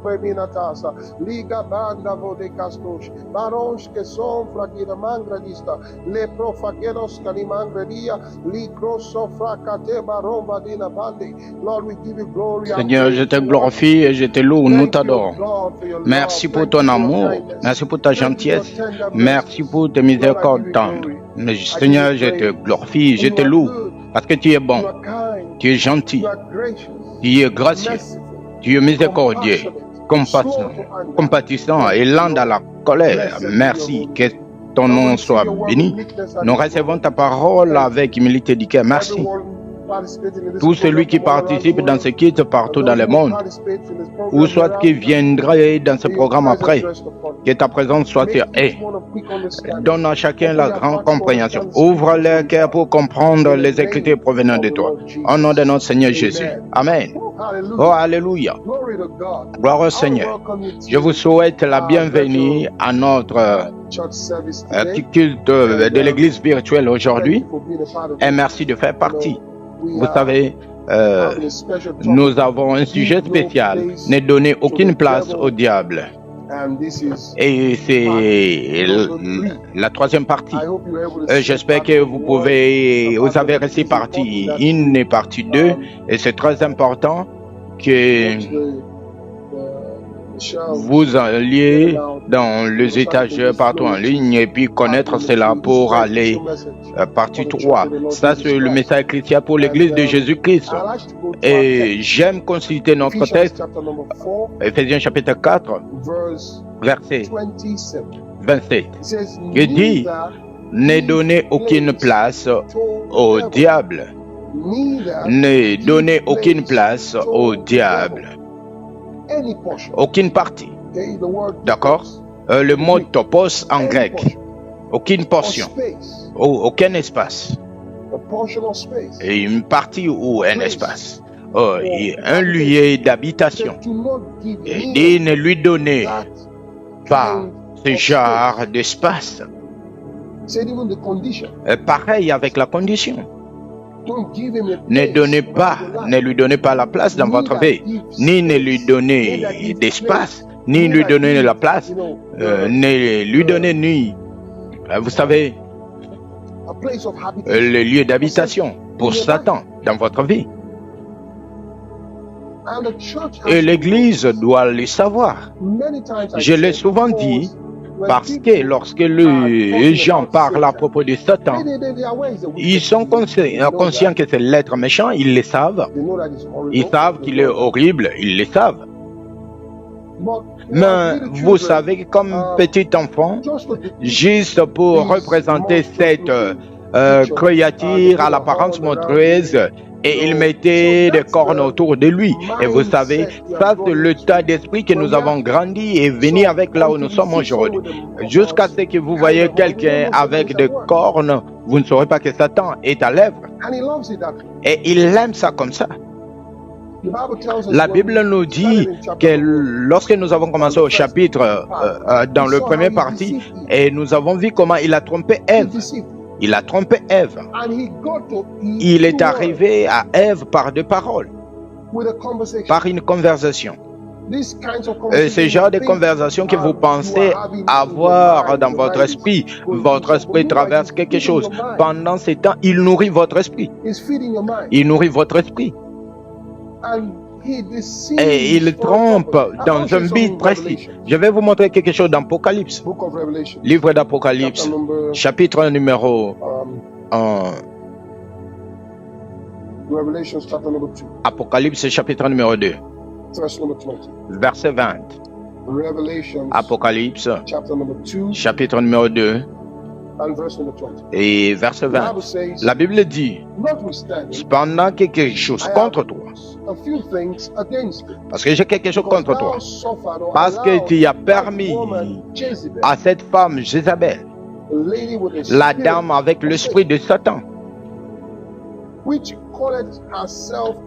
preminatasa, liga banda vodecastos, baronch que son fraquina mangradista, le profagenos canimangredia, ligroso fracate baromba dina bande. Lord, we give you glory. Seigneur, je te glorifie et je te loue, nous t'adorons. Merci pour ton amour, merci pour ta gentillesse, merci pour tes miséricordes tendres. Seigneur, je te glorifie, je te loue, parce que tu es bon, tu es gentil, tu es gracieux, tu es miséricordieux, compatissant et lent à la colère. Merci, que ton nom soit béni. Nous recevons ta parole avec humilité du cœur. Merci. Tout celui qui participe dans ce kit partout dans le monde, ou soit qui viendrait dans ce programme après, que ta présence soit sur eux. Donne à chacun la grande compréhension. Ouvre leur cœur pour comprendre les Écritures provenant de toi. Au nom de notre Seigneur Jésus. Amen. Oh, alléluia. Gloire au Seigneur. Je vous souhaite la bienvenue à notre culte de l'Église virtuelle aujourd'hui. Et merci de faire partie. Vous savez, nous avons un sujet spécial, ne donnez aucune place au diable. Et c'est la troisième partie. J'espère que vous avez reçu partie 1 et partie 2, et c'est très important que vous alliez dans les étages partout en ligne et puis connaître cela pour aller partie 3. Ça, c'est le message chrétien pour l'Église de Jésus-Christ. Et j'aime consulter notre texte, Ephésiens chapitre 4, verset 27, qui dit « Ne donnez aucune place au diable. Ne donnez aucune place au diable. » Aucune partie. D'accord? Le mot topos en grec. Aucune portion. Aucun espace. Et une partie ou un espace. Un lieu d'habitation. Il dit ne lui donnez pas ce genre d'espace. Pareil avec la condition. Ne lui donnez pas la place dans votre vie, ni ne lui donnez d'espace, ni lui donnez la place, ne lui donnez ni, vous savez, le lieu d'habitation pour Satan dans votre vie. Et l'Église doit le savoir. Je l'ai souvent dit, parce que lorsque les gens parlent à propos de Satan, ils sont conscients que c'est l'être méchant, ils le savent. Ils savent qu'il est horrible, ils le savent. Mais vous savez, comme petit enfant, juste pour représenter cette créature à l'apparence monstrueuse, et il mettait des cornes autour de lui. Et vous savez, ça c'est l'état d'esprit que nous avons grandi et venu avec là où nous sommes aujourd'hui. Jusqu'à ce que vous voyez quelqu'un avec des cornes, vous ne saurez pas que Satan est à l'œuvre. Et il aime ça comme ça. La Bible nous dit que lorsque nous avons commencé au chapitre, dans le premier partie, et nous avons vu comment il a trompé Ève. Il a trompé Ève. Il est arrivé à Ève par deux paroles, par une conversation. Ce genre de conversation que vous pensez avoir dans votre esprit traverse quelque chose. Pendant ce temps, il nourrit votre esprit. Il nourrit votre esprit. Et il trompe dans un but précis. Je vais vous montrer quelque chose dans Apocalypse. Livre d'Apocalypse, chapitre numéro 1. Apocalypse, chapitre numéro 2. Verset 20. Apocalypse, chapitre numéro 2. Et verset 20. La Bible dit, cependant quelque chose contre toi, parce que j'ai quelque chose contre toi, parce que tu as permis à cette femme Jézabel, la dame avec l'esprit de Satan,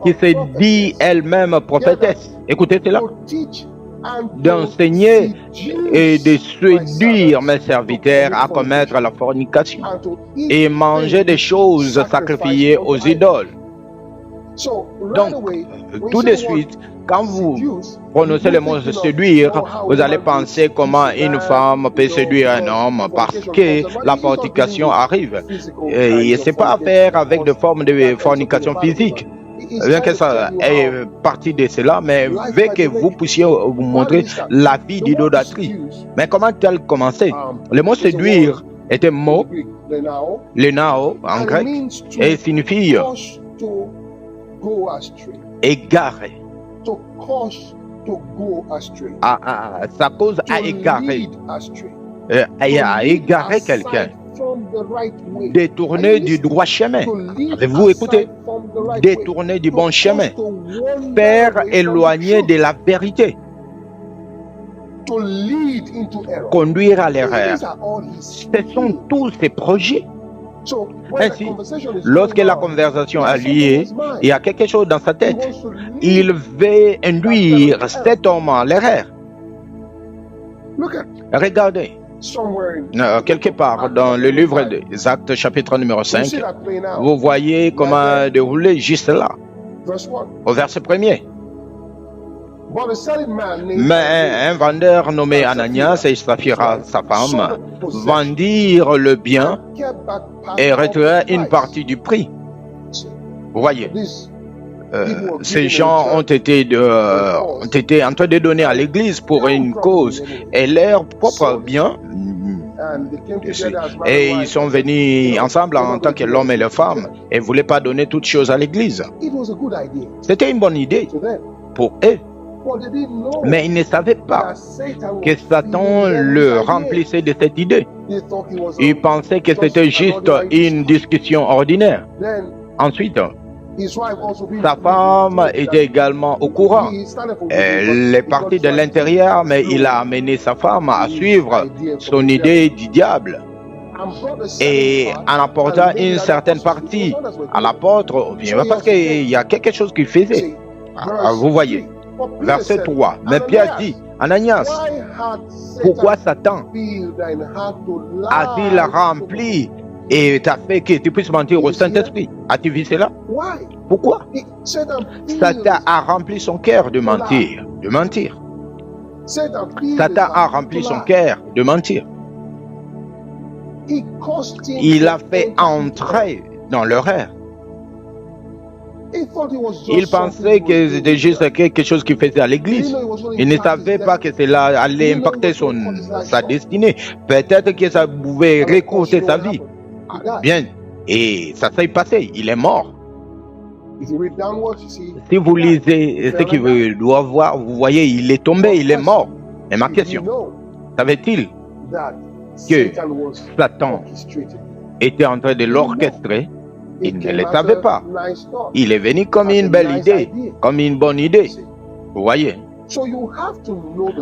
qui se dit elle-même prophétesse, écoutez cela, d'enseigner et de séduire mes serviteurs à commettre la fornication et manger des choses sacrifiées aux idoles. Donc, tout de suite, quand vous prononcez le mot séduire, vous allez penser comment une femme peut séduire un homme parce que la fornication arrive. Et ce n'est pas à faire avec des formes de fornication physique. Bien que ça ait partie de cela, mais veut que vous puissiez vous montrer la vie d'idolâtrie. Mais comment a-t-elle commencé? Le mot séduire est un mot, le nao en grec, et signifie égarer. Ça cause à égarer. À égarer quelqu'un. Détourner du droit chemin. Avez-vous écouté? Détourner du bon chemin. Faire éloigner de la vérité. Conduire à l'erreur. Ce sont tous ces projets. Ainsi, lorsque la conversation a lieu, il y a quelque chose dans sa tête. Il veut induire cet homme à l'erreur. Regardez. Quelque part dans le livre des Actes, chapitre numéro 5, vous voyez comment dérouler juste là, au verset 1er. Mais un vendeur nommé Ananias et Saphira, sa femme, vendirent le bien et retirèrent une partie du prix. Vous voyez, ces gens ont été en train de donner à l'Église pour une cause et leur propre bien. Et ils sont venus ensemble en tant que l'homme et la femme et ne voulaient pas donner toutes choses à l'Église. C'était une bonne idée pour eux. Mais ils ne savaient pas que Satan le remplissait de cette idée. Ils pensaient que c'était juste une discussion ordinaire. Ensuite, sa femme était également au courant. Elle est partie de l'intérieur, mais il a amené sa femme à suivre son idée du diable. Et en apportant une certaine partie à l'apôtre, parce qu'il y a quelque chose qu'il faisait. Vous voyez, verset 3. Mais Pierre dit, Ananias, pourquoi Satan a-t-il rempli et t'a fait que tu puisses mentir au Saint-Esprit? As-tu vu cela? Pourquoi? Satan a rempli son cœur de mentir. Satan a rempli son cœur de mentir. Il a fait entrer dans l'erreur. Il pensait que c'était juste quelque chose qu'il faisait à l'église. Il ne savait pas que cela allait impacter sa destinée. Peut-être que ça pouvait récourter sa vie. Bien, et ça s'est passé, il est mort. Si vous lisez ce qu'il doit voir, vous voyez, il est tombé, il est mort. Et ma question, savait-il que Satan était en train de l'orchestrer? Il ne le savait pas. Il est venu comme une belle idée, comme une bonne idée. Vous voyez?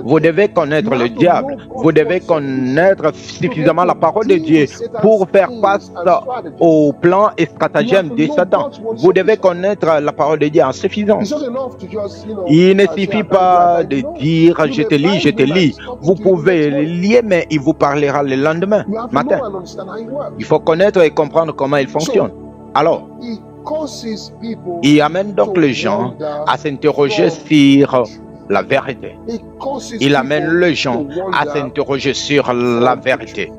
Vous devez connaître le diable. Vous devez connaître suffisamment la parole de Dieu pour faire face au plan et stratagème de Satan. Vous devez connaître la parole de Dieu en suffisance. Il ne suffit pas de dire « je te lis ». Vous pouvez le lire, mais il vous parlera le lendemain matin. Il faut connaître et comprendre comment il fonctionne. Alors, il amène donc les gens à s'interroger sur la vérité. Il amène les gens à s'interroger sur la vérité.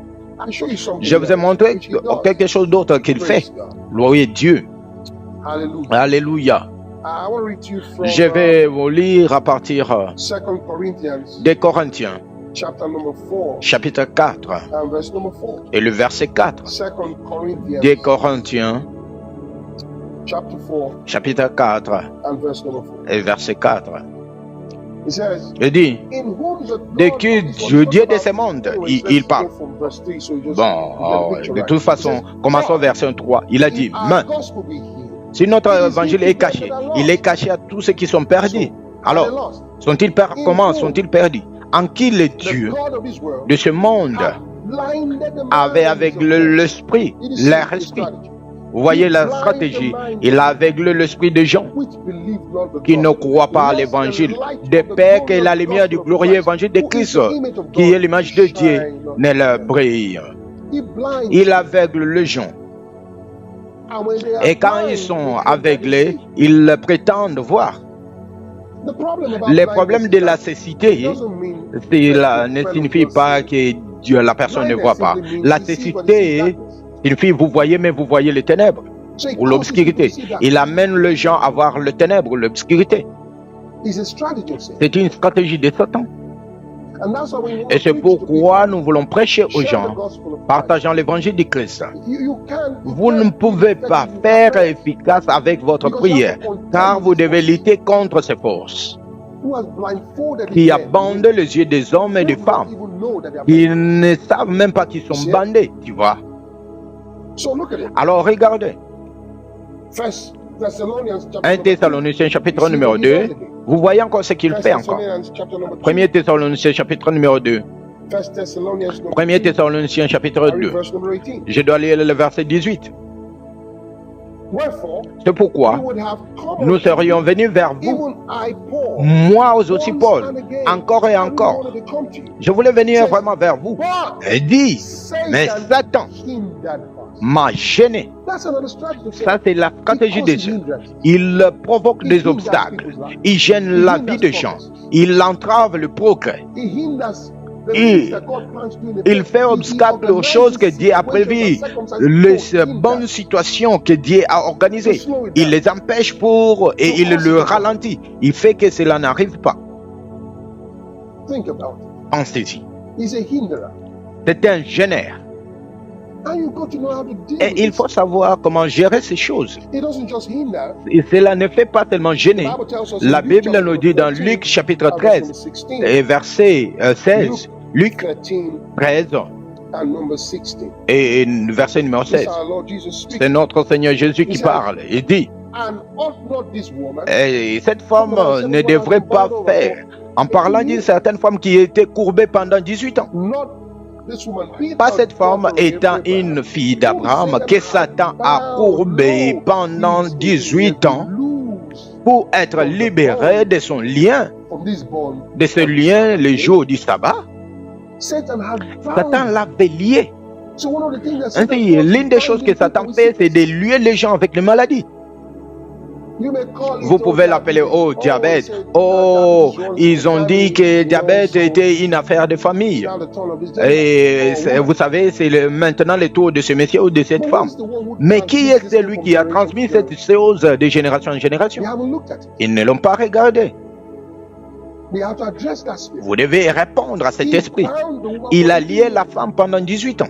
Je vous ai montré quelque chose d'autre qu'il fait. Louez Dieu. Alléluia. Je vais vous lire à partir des Corinthiens, chapitre 4, et le verset 4. Des Corinthiens, chapitre 4, et verset 4. Il dit, de qui Dieu de ce monde, il parle. Bon, de toute façon, commençons verset 3. Il a dit, mais si notre évangile est caché, il est caché à tous ceux qui sont perdus. Alors, comment sont-ils perdus? En qui le Dieu de ce monde avait aveuglé l'esprit, leur esprit. Vous voyez la stratégie. Il a aveuglé l'esprit des gens qui ne croient pas à l'évangile, de peur que la lumière du glorieux évangile de Christ, qui est l'image de Dieu, ne leur brille. Il aveugle les gens And when they are Et quand ils blind, sont they think that they aveuglés, see. ils prétendent voir. The problem about Le blindness problème is de la that it cécité doesn't mean cela that ne friend of signifie yours pas seeing. que Dieu, la personne ne voit Blindness pas. simply means La you see, but you see cécité darkness. signifie vous voyez, mais vous voyez les ténèbres So it ou causes people to l'obscurité. see darkness. Il amène les gens à voir le ténèbre ou l'obscurité. It's a strategy of Satan. C'est une stratégie de Satan. And that's why when you want Et to c'est preach to pourquoi people, nous voulons prêcher aux share the gens, gospel of Christ. partageant l'évangile du Christ. You can't Vous ne be pouvez pas effective in faire prayer efficace avec votre because you prière, have to contend car with vous these devez forces lutter contre ces forces who has blindfolded qui men abandent les yeux des hommes et who des don't femmes, even know that they are qui blindfolded. ne savent même pas qu'ils sont bandés, tu vois. So look at it. Alors regardez, 1 Thessalonians 1 Thessaloniciens chapitre numéro 2, vous voyez encore ce qu'il fait encore. 1 Thessaloniciens chapitre numéro 2. 1 Thessaloniciens chapitre 2. Je dois lire le verset 18. C'est pourquoi nous serions venus vers vous, moi aussi Paul, encore et encore. Je voulais venir vraiment vers vous. Et dit, mais Satan m'a gêné. Ça, c'est la stratégie des dieux. Il provoque des obstacles. Il gêne la vie des gens. Il entrave le progrès. Il fait obstacle aux choses que Dieu a prévues, les bonnes situations que Dieu a organisées. Il les empêche et il le ralentit. Il fait que cela n'arrive pas. Pensez-y. C'est un gêneur. Et il faut savoir comment gérer ces choses. Et cela ne fait pas tellement gêner. La Bible nous dit dans Luc chapitre 13 et verset 16, Luc 13 et verset numéro 16, c'est notre Seigneur Jésus qui parle. Il dit, et cette femme ne devrait pas faire, en parlant d'une certaine femme qui était courbée pendant 18 ans. Pas cette femme étant une fille d'Abraham que Satan a courbée pendant 18 ans pour être libéré de son lien, de ce lien le jour du sabbat. Satan l'avait lié. Ainsi, l'une des choses que Satan fait, c'est de lier les gens avec les maladies. Vous pouvez l'appeler diabète. Ils ont dit que diabète était une affaire de famille. Et vous savez, c'est maintenant le tour de ce monsieur ou de cette femme. Mais qui est celui qui a transmis cette chose de génération en génération? Ils ne l'ont pas regardé. Vous devez répondre à cet esprit. Il a lié la femme pendant 18 ans.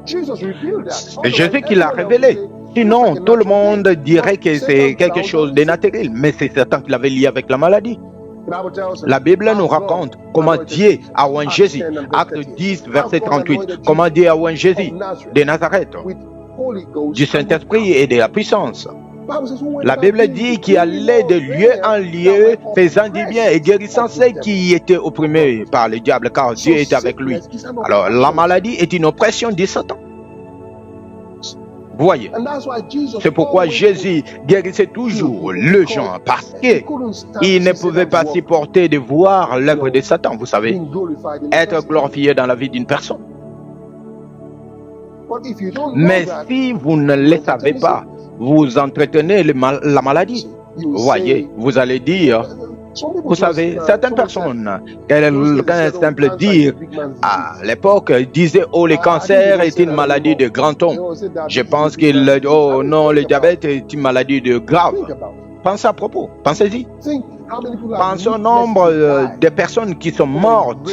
C'est Jésus qui l'a révélé. Sinon, tout le monde dirait que c'est quelque chose de naturel, mais c'est Satan qui l'avait lié avec la maladie. La Bible nous raconte comment Dieu a oint Jésus. Acte 10, verset 38. Comment Dieu a oint Jésus de Nazareth, du Saint-Esprit et de la puissance. La Bible dit qu'il allait de lieu en lieu, faisant du bien et guérissant ceux qui étaient opprimés par le diable, car Dieu était avec lui. Alors, la maladie est une oppression de Satan. Voyez, c'est pourquoi Jésus guérissait toujours les gens, parce qu'il ne pouvait pas supporter de voir l'œuvre de Satan, vous savez, être glorifié dans la vie d'une personne. Mais si vous ne le savez pas, vous entretenez la maladie. Voyez, vous allez dire, vous savez, certaines personnes, qu'un simple dire, à l'époque, disaient, oh, le cancer est une maladie de grand homme. Je pense qu'il, oh non, le diabète est une maladie de grave. Pensez à propos, pensez-y. Pensez au nombre de personnes qui sont mortes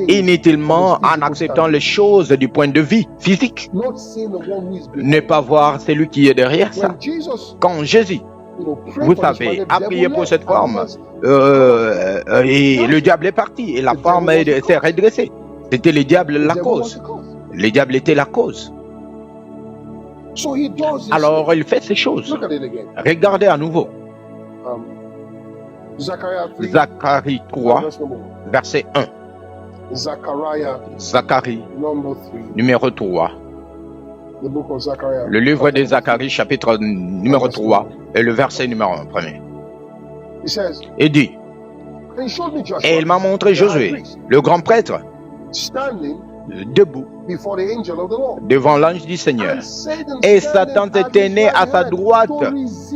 inutilement en acceptant les choses du point de vue physique. Ne pas voir celui qui est derrière ça. Quand Jésus, vous savez, a prié pour cette femme, et le diable est parti, et la femme s'est redressée. C'était le diable la cause. Le diable était la cause. Alors il fait ces choses. Regardez à nouveau. Zacharie 3, verset 1. Zacharie, numéro 3. Le livre de Zacharie, chapitre numéro 3, et le verset numéro 1. Il dit, et il m'a montré Josué, le grand prêtre, debout devant l'ange du Seigneur. Et Satan s'est tenu à sa droite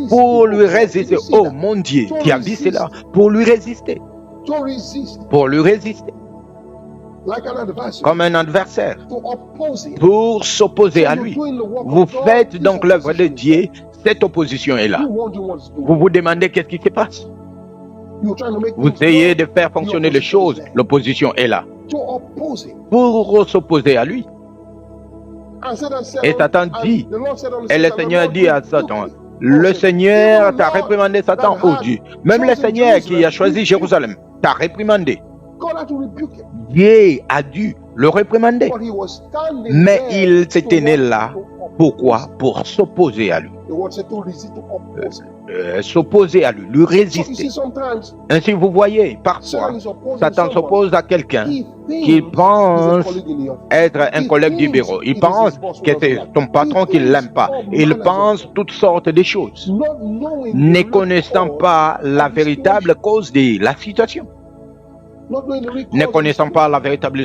pour lui résister. Oh mon Dieu, qui a dit cela? Pour lui résister. Pour lui résister. Comme un adversaire. Pour s'opposer à lui. Vous faites donc l'œuvre de Dieu. Cette opposition est là. Vous vous demandez qu'est-ce qui se passe. Vous essayez de faire fonctionner les choses. L'opposition est là. Pour s'opposer à lui. Et Satan dit, et le Seigneur dit à Satan, le Seigneur t'a réprimandé, Satan, oh Dieu. Même le Seigneur qui a choisi Jérusalem t'a réprimandé. Dieu a dû le réprimander. Mais il se tenait là. Pourquoi? Pour s'opposer à lui. S'opposer à lui, lui résister. Ainsi, vous voyez, parfois, Satan s'oppose à quelqu'un qui pense être un collègue du bureau. Il pense que c'est son patron qui ne l'aime pas. Il pense toutes sortes de choses, ne connaissant pas la véritable cause de la situation. Ne connaissant pas la véritable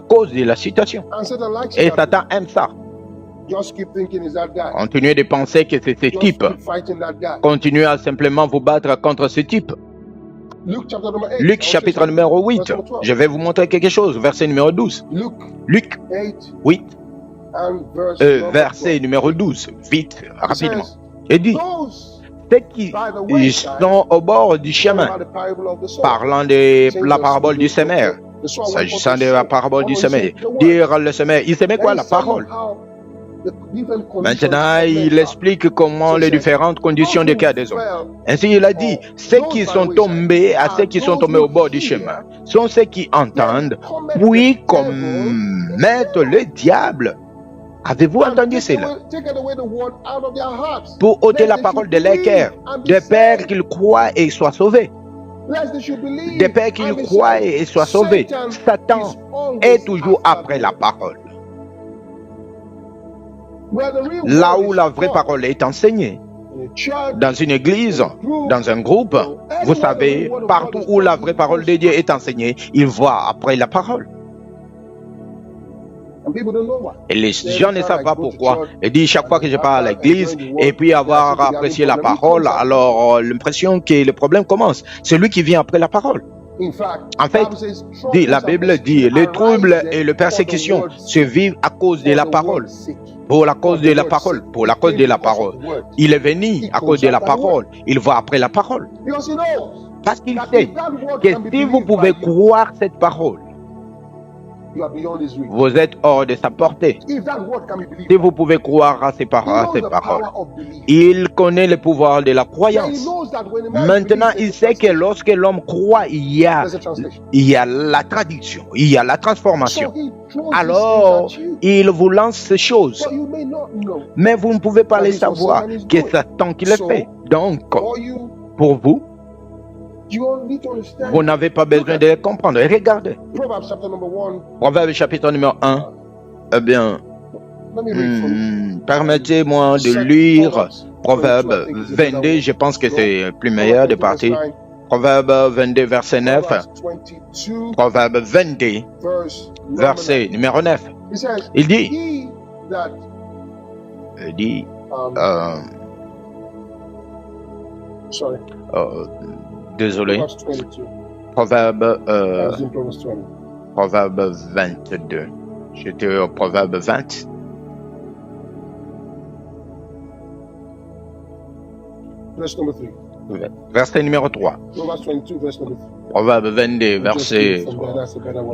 cause de la situation. Et Satan aime ça. Continuez de penser que c'est ce type. Continuez à simplement vous battre contre ce type. Luc chapitre numéro 8. Je vais vous montrer quelque chose. Verset numéro 12. Luc 8. Verset numéro 12. Vite, rapidement. Il dit, ceux qui sont au bord du chemin, parlant de la parabole du semeur, s'agissant de la parabole du semeur, dire le semeur, il semait quoi? La parole. Maintenant, il explique comment les différentes conditions de cas des hommes. Ainsi, il a dit, ceux qui sont tombés, à ceux qui sont tombés au bord du chemin, sont ceux qui entendent, puis commettent le diable. Avez-vous entendu cela? Pour ôter la parole de leur cœur, de peur qu'ils croient et soient sauvés. De peur qu'ils croient et soient sauvés. Satan est toujours après la parole. Là où la vraie parole est enseignée, dans une église, dans un groupe, vous savez, partout où la vraie parole de Dieu est enseignée, il va après la parole. Et les gens ne savent pas pourquoi. Il dit chaque fois que je pars à l'église et puis avoir apprécié la parole, alors l'impression que le problème commence. C'est lui qui vient après la parole. En fait, la Bible dit, les troubles et les persécutions se vivent à cause de la parole. Pour la cause de la parole. Pour la cause de la parole. Il est venu à cause de la parole. Il va après la parole. Parce qu'il sait que si vous pouvez croire cette parole, vous êtes hors de sa portée. Si vous pouvez croire à ces paroles, il connaît le pouvoir de la croyance. Maintenant, il sait que lorsque l'homme croit, il y a la traduction, il y a la transformation. Alors, il vous lance ces choses. Mais vous ne pouvez pas les savoir, que c'est Satan qui le fait. Donc, pour vous, vous n'avez pas besoin de les comprendre. Et regardez. Proverbe chapitre numéro 1. Eh bien, permettez-moi de lire Proverbe 22. Je pense que c'est plus meilleur de partir. Proverbe 22, verset 9. Proverbe 22, verset numéro 9. Il dit, désolé. Proverbe 22. J'étais au Proverbe 20. Verset numéro 3. Proverbe 22, verset 3.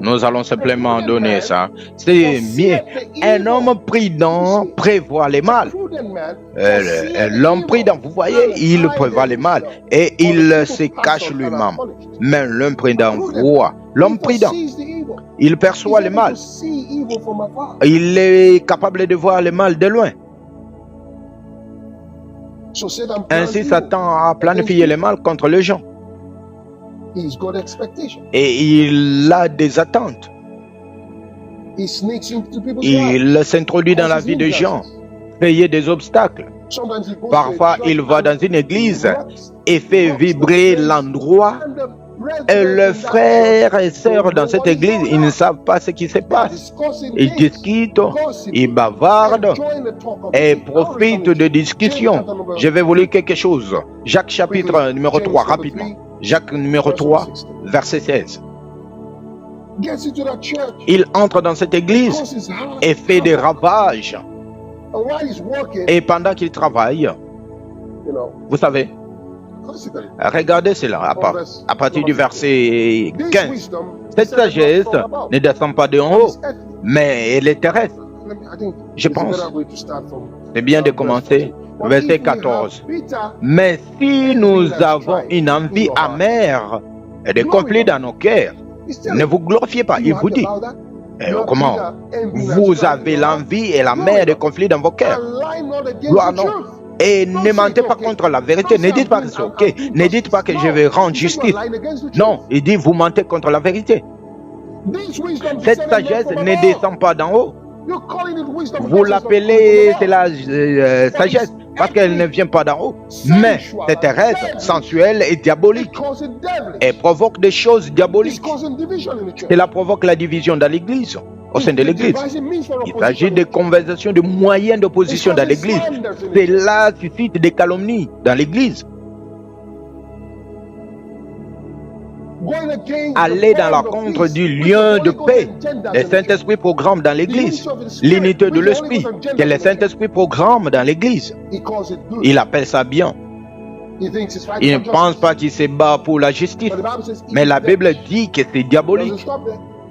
Nous allons simplement donner ça. C'est mieux. Un homme prudent prévoit les mal. L'homme prudent, vous voyez, il prévoit les mal et il se cache lui-même. Mais l'homme prudent voit. L'homme prudent, il perçoit le mal. Il est capable de voir le mal de loin. Ainsi, Satan a planifié le mal contre les gens. Et il a des attentes. Il s'introduit dans la vie des gens, créer des obstacles. Parfois, il va dans une église et fait vibrer l'endroit Et les frères et sœurs dans cette église, ils ne savent pas ce qui se passe. Ils discutent, ils bavardent et profitent de discussions. Je vais vous lire quelque chose. Jacques chapitre numéro 3, rapidement. Jacques numéro 3, verset 16. Il entre dans cette église et fait des ravages. Et pendant qu'il travaille, vous savez, regardez cela à partir du verset 15. Cette sagesse ne descend pas d'en haut, mais elle est terrestre. Je pense, c'est bien de commencer. Verset 14. Mais si nous avons une envie amère et des conflits dans nos cœurs, ne vous glorifiez pas. Il vous dit, comment vous avez l'envie et la mer de conflits dans vos cœurs. Gloire non. Et ne mentez pas contre la vérité. Ne dites pas que c'est ok. Ne dites pas que je vais rendre justice. Non, il dit vous mentez contre la vérité. Cette sagesse ne descend pas d'en haut. Vous l'appelez, c'est la sagesse, parce qu'elle ne vient pas d'en haut. Mais c'est terrestre, sensuelle et diabolique. Elle provoque des choses diaboliques. Cela provoque la division dans l'église, au sein de l'église. Il s'agit de conversations, de moyens d'opposition dans l'église. Cela suscite des calomnies dans l'église. Aller dans la contre du lien de paix. Le Saint-Esprit programme dans l'église l'unité de l'Esprit que le Saint-Esprit programme dans l'église. Il appelle ça bien. Il ne pense pas qu'il se bat pour la justice. Mais la Bible dit que c'est diabolique.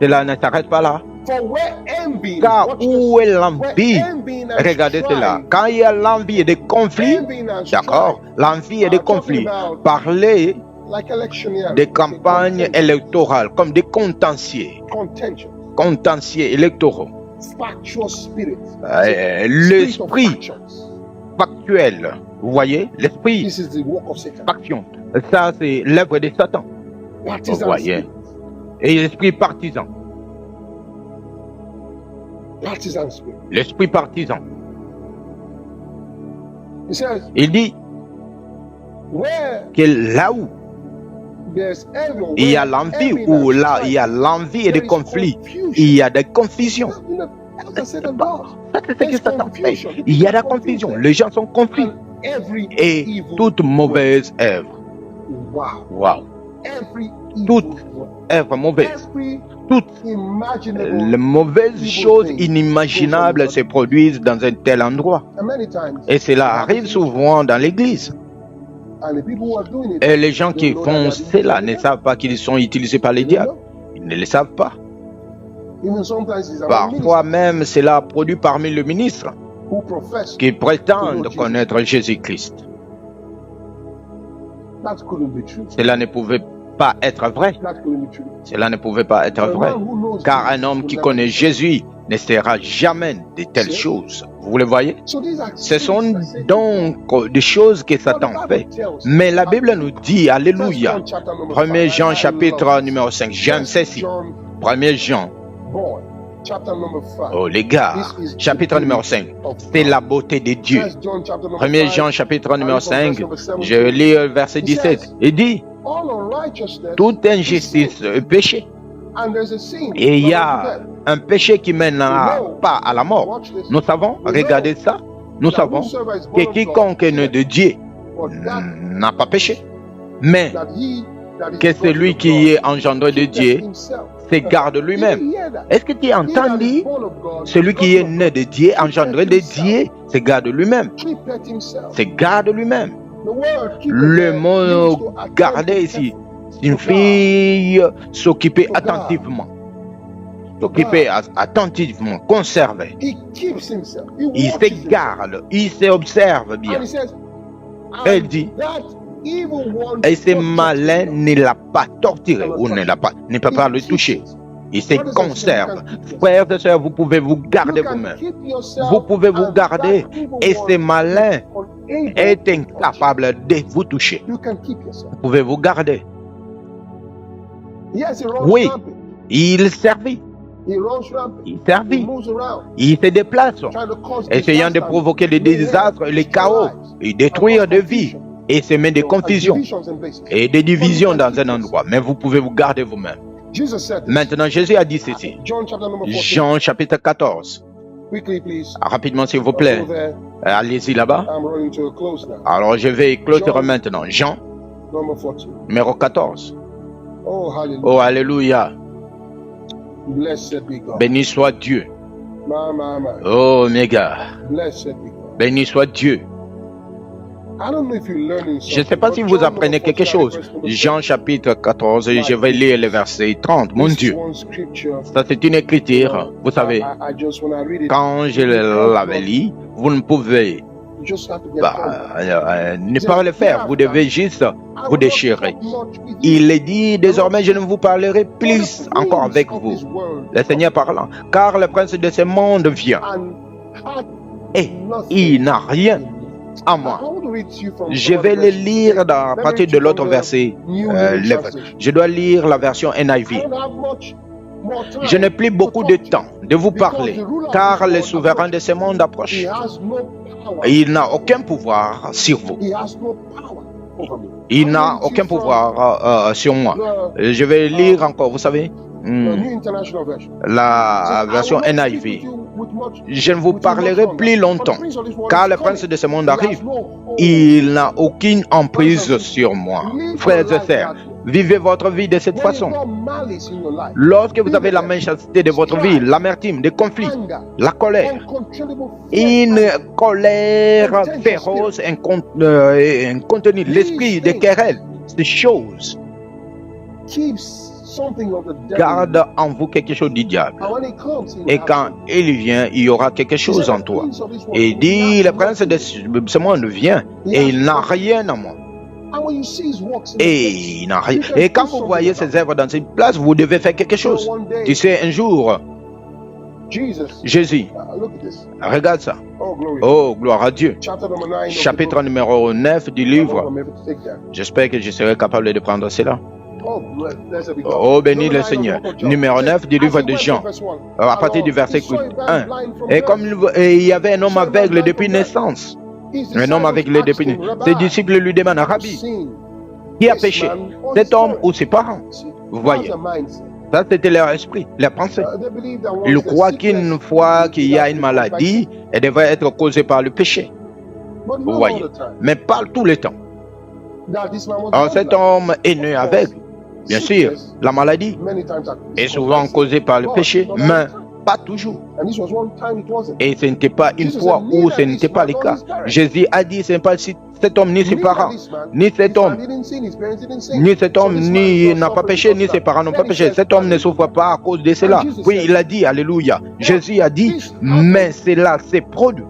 Cela ne s'arrête pas là. Car où est l'envie? Regardez cela. Quand il y a l'envie et des conflits, d'accord, l'envie et des conflits, parler des campagnes électorales, comme des contentieux électoraux. L'esprit factuel, vous voyez, l'esprit faction, ça c'est l'œuvre de Satan, vous voyez, et l'esprit partisan. L'esprit partisan. Il dit que là où il y a l'envie, ou là il y a l'envie et des conflits, il y a des confusions. Ça, c'est ce que Satan fait. Il y a la confusion, les gens sont confus. Et toute mauvaise œuvre. Wow. Toute œuvre mauvaise. Toutes les mauvaises choses inimaginables se produisent dans un tel endroit. Et cela arrive souvent dans l'église. Et les gens qui font cela ne savent pas qu'ils sont utilisés par les diables. Ils ne le savent pas. Parfois même, cela produit parmi les ministres qui prétendent connaître Jésus-Christ. Cela ne pouvait pas être vrai. Cela ne pouvait pas être vrai. Car un homme qui connaît Jésus ne sera jamais de telles choses. Vous le voyez? Ce sont donc des choses que Satan fait. Mais la Bible nous dit, alléluia, 1 Jean chapitre numéro 5, j'aime ceci, 1 Jean, oh les gars, chapitre numéro 5, c'est la beauté de Dieu. 1 Jean chapitre numéro 5, je lis le verset 17, il dit, toute injustice est péché. Et il y a un péché qui mène pas à la mort. Nous savons, regardez ça, nous savons que quiconque est né de Dieu n'a pas péché. Mais que celui qui est engendré de Dieu s'égarde lui-même. Est-ce que tu as entendu? Celui qui est né de Dieu, engendré de Dieu, s'égarde lui-même. S'égarde lui-même. Le mot garder ici signifie s'occuper attentivement. S'occuper attentivement, conserver. Il s'égarde, il s'observe bien. Elle dit, et ce malin ne l'a pas torturé ou ne peut pas le toucher. Il se conserve. Frères et sœurs, vous pouvez vous garder vous-même. Vous pouvez vous garder et ce malin est incapable de vous toucher. Vous pouvez vous garder. Oui, il servit. Il servit. Il se déplace, essayant de provoquer les désastres et les chaos et détruire des vies. et semer des confusions et des divisions dans un endroit. Mais vous pouvez vous garder vous-même. Maintenant, Jésus a dit ceci. Jean chapitre 14. Rapidement, s'il vous plaît. Allez-y là-bas. Alors, je vais clôturer maintenant. Jean, numéro 14. Oh, alléluia. Béni soit Dieu. Oh, mes gars. Béni soit Dieu. Je ne sais pas si vous apprenez quelque chose. Jean chapitre 14, je vais lire le verset 30. Mon Dieu, ça c'est une écriture. Vous savez, quand je l'avais lu, vous ne pouvez ne pas le faire. Vous devez juste vous déchirer. Il est dit, désormais je ne vous parlerai plus encore avec vous. Le Seigneur parlant. Car le prince de ce monde vient. Et il n'a rien à moi. Je vais le lire à partir de l'autre verset. Je dois lire la version NIV. Je n'ai plus beaucoup de temps de vous parler, car le souverain de ce monde approche. Il n'a aucun pouvoir sur vous. Il n'a aucun pouvoir sur moi. Je vais lire encore, vous savez, la version NIV. Je ne vous parlerai plus longtemps, car le prince de ce monde arrive. Il n'a aucune emprise sur moi. Frères et sœurs, vivez votre vie de cette façon. Lorsque vous avez la méchanceté de votre vie, l'amertume, des conflits, la colère, une colère féroce, incontenue, l'esprit de querelle, ces choses, garde en vous quelque chose du diable. Et quand il vient, il y aura quelque chose en toi. Et dit, le prince de ce monde vient et il n'a rien en moi. Et il n'a rien. Et quand vous voyez ces œuvres dans cette place, vous devez faire quelque chose. Tu sais, un jour, Jésus, regarde ça. Oh, gloire à Dieu. Chapitre numéro 9 du livre. J'espère que je serai capable de prendre cela. Oh, béni le Seigneur. Numéro 9 du livre de Jean, à partir du verset 1. Et comme il y avait un homme aveugle depuis naissance, un homme aveugle depuis naissance, ses disciples lui demandent, Rabbi, qui a péché, cet homme ou ses parents? Vous voyez, ça c'était leur esprit, leur pensée. Ils croient qu'une fois qu'il y a une maladie, elle devrait être causée par le péché. Vous voyez, mais pas tout le temps. Alors cet homme est né aveugle. Bien sûr, la maladie est souvent causée par le péché, mais pas toujours. Et ce n'était pas une fois où ce n'était pas le cas. Jésus a dit, ce n'est pas cet homme ni ses parents, ni cet homme n'a pas péché, ni ses parents n'ont pas péché. Cet homme ne souffre pas à cause de cela. Oui, il a dit, alléluia. Jésus a dit, mais cela s'est produit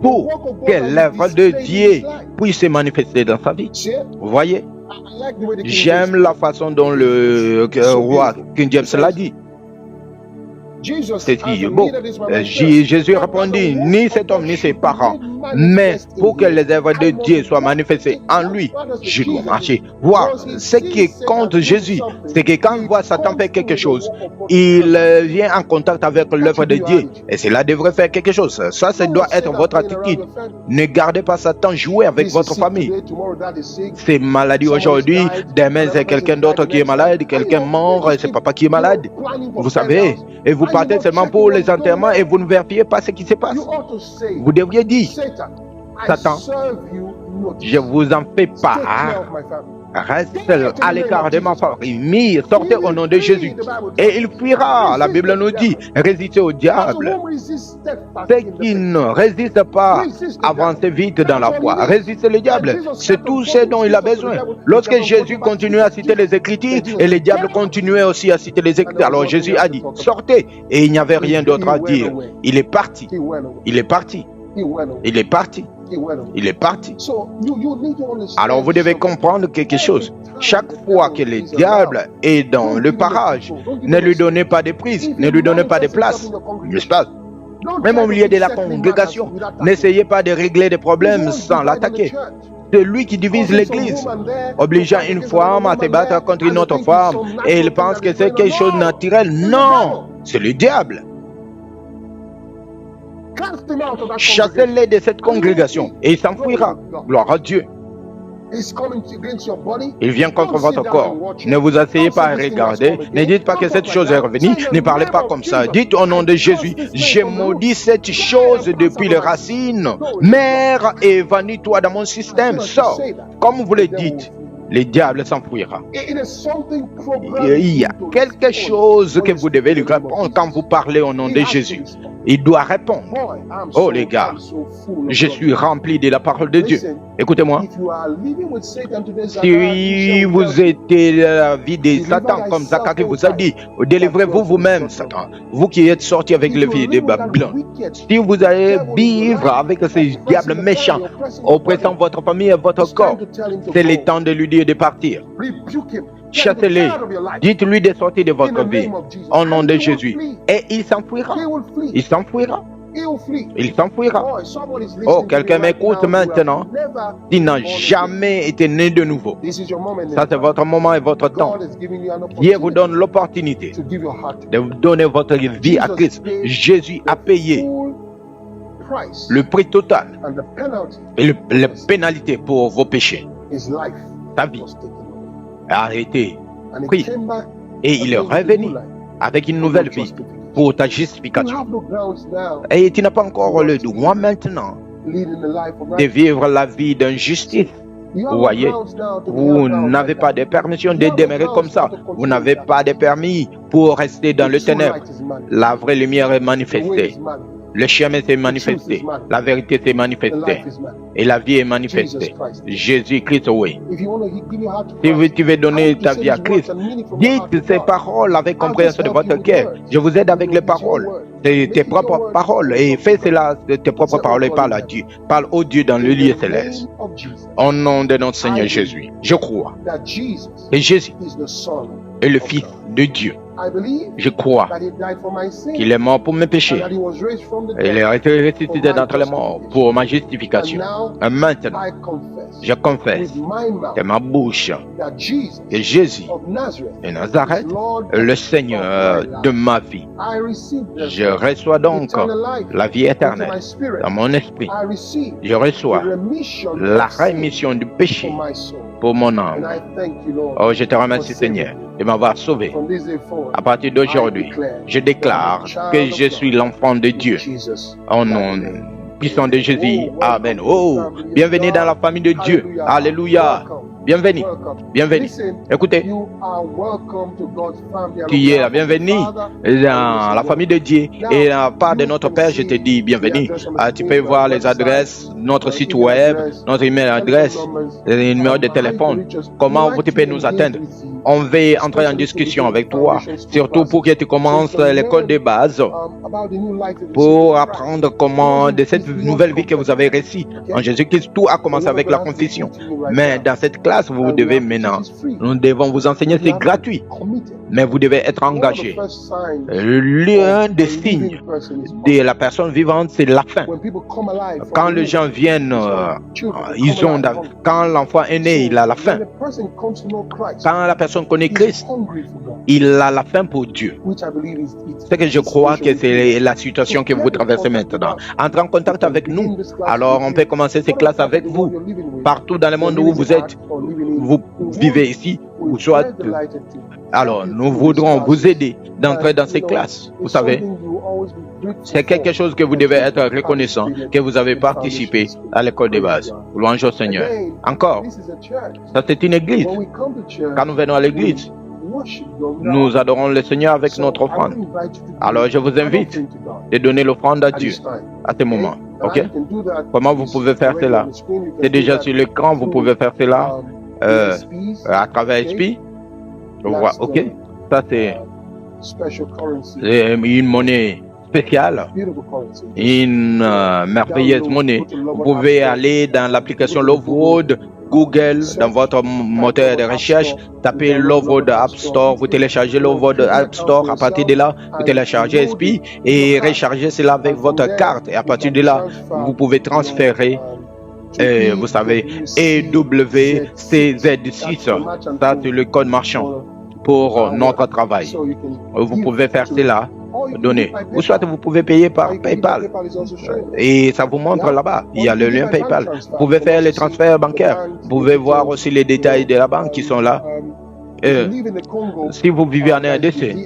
pour que l'œuvre de Dieu puisse se manifester dans sa vie. Vous voyez? J'aime la façon dont le roi King James l'a dit. C'est beau. Jésus répondit, ni cet homme ni ses parents, mais pour que les œuvres de Dieu soient manifestées en lui, je dois marcher. Voir ce qui compte Jésus, c'est que quand on voit Satan faire quelque chose, il vient en contact avec l'œuvre de Dieu. Et cela devrait faire quelque chose. Ça doit être votre attitude. Ne gardez pas Satan jouer avec votre famille. C'est maladie aujourd'hui, demain c'est quelqu'un d'autre qui est malade, quelqu'un mort, c'est papa qui est malade. Vous savez, et vous partez seulement pour les enterrements et vous ne vérifiez pas ce qui se passe. Vous devriez dire, Satan, je vous en fais part. Reste à l'écart de ma famille, sortez au nom de Jésus. Et il fuira. La Bible nous dit, résistez au diable. Ceux qui ne résistent pas avancent vite dans la foi. Résistez le diable. C'est tout ce dont il a besoin. Lorsque Jésus continuait à citer les Écritures, et le diable continuait aussi à citer les Écritures, alors Jésus a dit, sortez. Et il n'y avait rien d'autre à dire. Il est parti. Il est parti. Il est parti. Il est parti. Alors vous devez comprendre quelque chose. Chaque fois que le diable est dans le parage, ne lui donnez pas de prise, ne lui donnez pas de place. N'est-ce pas? Même au milieu de la congrégation, n'essayez pas de régler des problèmes sans l'attaquer. C'est lui qui divise l'église, obligeant une femme à se battre contre une autre femme, et il pense que c'est quelque chose de naturel. Non, c'est le diable. Chassez-les de cette congrégation et il s'enfuira. Gloire à Dieu. Il vient contre votre corps. Ne vous asseyez pas à regarder. Ne dites pas que cette chose est revenue. Ne parlez pas comme ça. Dites au nom de Jésus, j'ai maudit cette chose depuis les racines. Mère, évanouis-toi dans mon système. Sors. Comme vous le dites, le diable s'enfuira. Il y a quelque chose que vous devez lui répondre quand vous parlez au nom de Jésus. Il doit répondre. Oh les gars, je suis rempli de la parole de Dieu. Écoutez-moi. Si vous êtes la vie de Satan, comme Zacharie vous a dit, délivrez-vous vous-même, Satan. Vous qui êtes sortis avec le fils de Babylone. Si vous allez vivre avec ces diables méchants, oppressant votre famille et votre corps, c'est le temps de lui dire de partir. Chassez-les. Dites-lui de sortir de votre vie. Au nom de Jésus. Et il s'enfuira. Il s'enfuira. Il s'enfuira. Oh, quelqu'un m'écoute maintenant. Il n'a jamais été né de nouveau. Ça, c'est votre moment et votre temps. Dieu vous donne l'opportunité de vous donner votre vie à Christ. Jésus a payé le prix total et la pénalité pour vos péchés. Sa vie a été pris et il est revenu avec une nouvelle vie pour ta justification. Et tu n'as pas encore le droit maintenant de vivre la vie d'injustice. Vous voyez, vous n'avez pas de permission de demeurer comme ça. Vous n'avez pas de permis pour rester dans le ténèbre. La vraie lumière est manifestée. Le chemin s'est manifesté, la vérité s'est manifestée et la vie est manifestée. Jésus-Christ, oui. Si tu veux donner ta vie à Christ, dites ces paroles avec compréhension de votre cœur. Je vous aide avec les paroles, tes propres paroles, et fais cela de tes propres paroles et parle à Dieu. Parle au Dieu dans le lieu céleste. Au nom de notre Seigneur Jésus, je crois que Jésus est le Fils de Dieu. Je crois qu'il est mort pour mes péchés. Il est ressuscité d'entre les morts pour ma justification. Et maintenant, je confesse de ma bouche que Jésus de Nazareth est le Seigneur de ma vie. Je reçois donc la vie éternelle dans mon esprit. Je reçois la rémission du péché pour mon âme. Oh, je te remercie, Seigneur, de m'avoir sauvé. À partir d'aujourd'hui, je déclare que je suis l'enfant de Dieu. Au nom puissant de Jésus. Amen. Oh, bienvenue dans la famille de Dieu. Alléluia. Bienvenue. Bienvenue. Écoutez, tu es la bienvenue dans la famille de Dieu. Et à part de notre Père, je te dis bienvenue. Tu peux voir les adresses, notre site web, notre email adresse, les numéros de téléphone. Comment tu peux nous atteindre? On veut entrer en discussion avec toi, surtout pour que tu commences l'école de base, pour apprendre comment, de cette nouvelle vie que vous avez reçue en Jésus-Christ. Tout a commencé avec la confession. Mais dans cette classe, vous devez maintenant, nous devons vous enseigner, c'est gratuit, mais vous devez être engagé. L'un des signes de la personne vivante, c'est la faim. Quand les gens viennent, quand l'enfant est né, il a la faim. Quand la personne connaît Christ, il a la faim pour Dieu. C'est que je crois que c'est la situation que vous traversez maintenant. Entrez en contact avec nous. Alors on peut commencer ces classes avec vous. Partout dans le monde où vous êtes, vous vivez ici, ou soit. Alors nous voudrons vous aider d'entrer dans ces classes. Vous savez, c'est quelque chose que vous devez être reconnaissant, que vous avez participé à l'école de base. Louange au Seigneur. Encore, ça c'est une église. Quand nous venons à l'église, nous adorons le Seigneur avec notre offrande. Alors je vous invite de donner l'offrande à Dieu à ce moment. Ok? Comment vous pouvez faire cela? C'est déjà sur l'écran, vous pouvez faire cela à travers SP. Ok? Ça c'est une monnaie spéciale, une merveilleuse monnaie. Vous pouvez aller dans l'application Lovewood, Google, dans votre moteur de recherche, tapez Lovewood App Store, vous téléchargez Lovewood App Store, à partir de là, vous téléchargez SP et rechargez cela avec votre carte. Et à partir de là, vous pouvez transférer, vous savez, EWCZ6, ça c'est le code marchand pour notre travail. Vous pouvez faire cela donner. Ou soit vous pouvez payer par PayPal. Et ça vous montre là-bas. Il y a le lien PayPal. Vous pouvez faire les transferts bancaires. Vous pouvez voir aussi les détails de la banque qui sont là. Si vous vivez en RDC,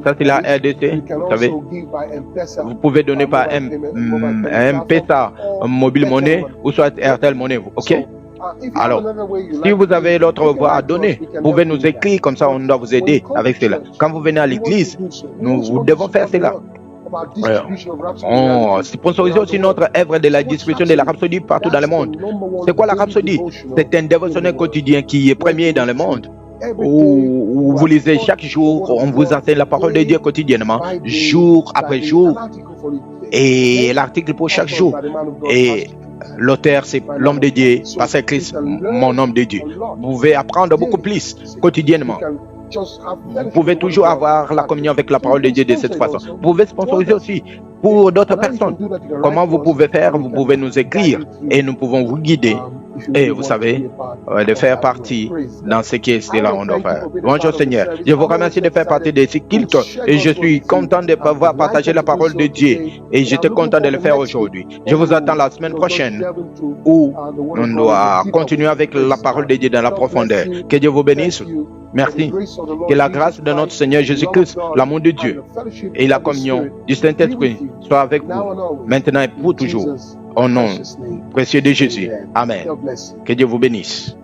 ça c'est la RDC, vous savez, vous pouvez donner par M-Pesa, Mobile Money ou soit Airtel Money, ok? Alors, si vous avez l'autre voie à donner, vous pouvez nous écrire, comme ça on doit vous aider avec cela. Quand vous venez à l'église, nous devons faire cela. On sponsorise aussi notre œuvre de la distribution de la Rhapsodie partout dans le monde. C'est quoi la Rhapsodie? C'est un dévotionnel quotidien qui est premier dans le monde. Où vous lisez chaque jour, on vous enseigne la parole de Dieu quotidiennement, jour après jour, et l'article pour chaque jour. Et l'auteur, c'est l'homme de Dieu, Pasteur Chris, mon homme de Dieu. Vous pouvez apprendre beaucoup plus quotidiennement. Vous pouvez toujours avoir la communion avec la parole de Dieu de cette façon. Vous pouvez sponsoriser aussi pour d'autres personnes. Comment vous pouvez faire? Vous pouvez nous écrire et nous pouvons vous guider. Et vous savez, de faire partie dans ce qui est cela on doit faire. Bonjour Seigneur, je vous remercie de faire partie de ce culte et je suis content de pouvoir partager la parole de Dieu et j'étais content de le faire aujourd'hui. Je vous attends la semaine prochaine où on doit continuer avec la parole de Dieu dans la profondeur. Que Dieu vous bénisse. Merci. Que la grâce de notre Seigneur Jésus-Christ, l'amour de Dieu et la communion du Saint-Esprit soient avec vous maintenant et pour toujours. Au nom précieux de Jésus. Amen. Que Dieu vous bénisse.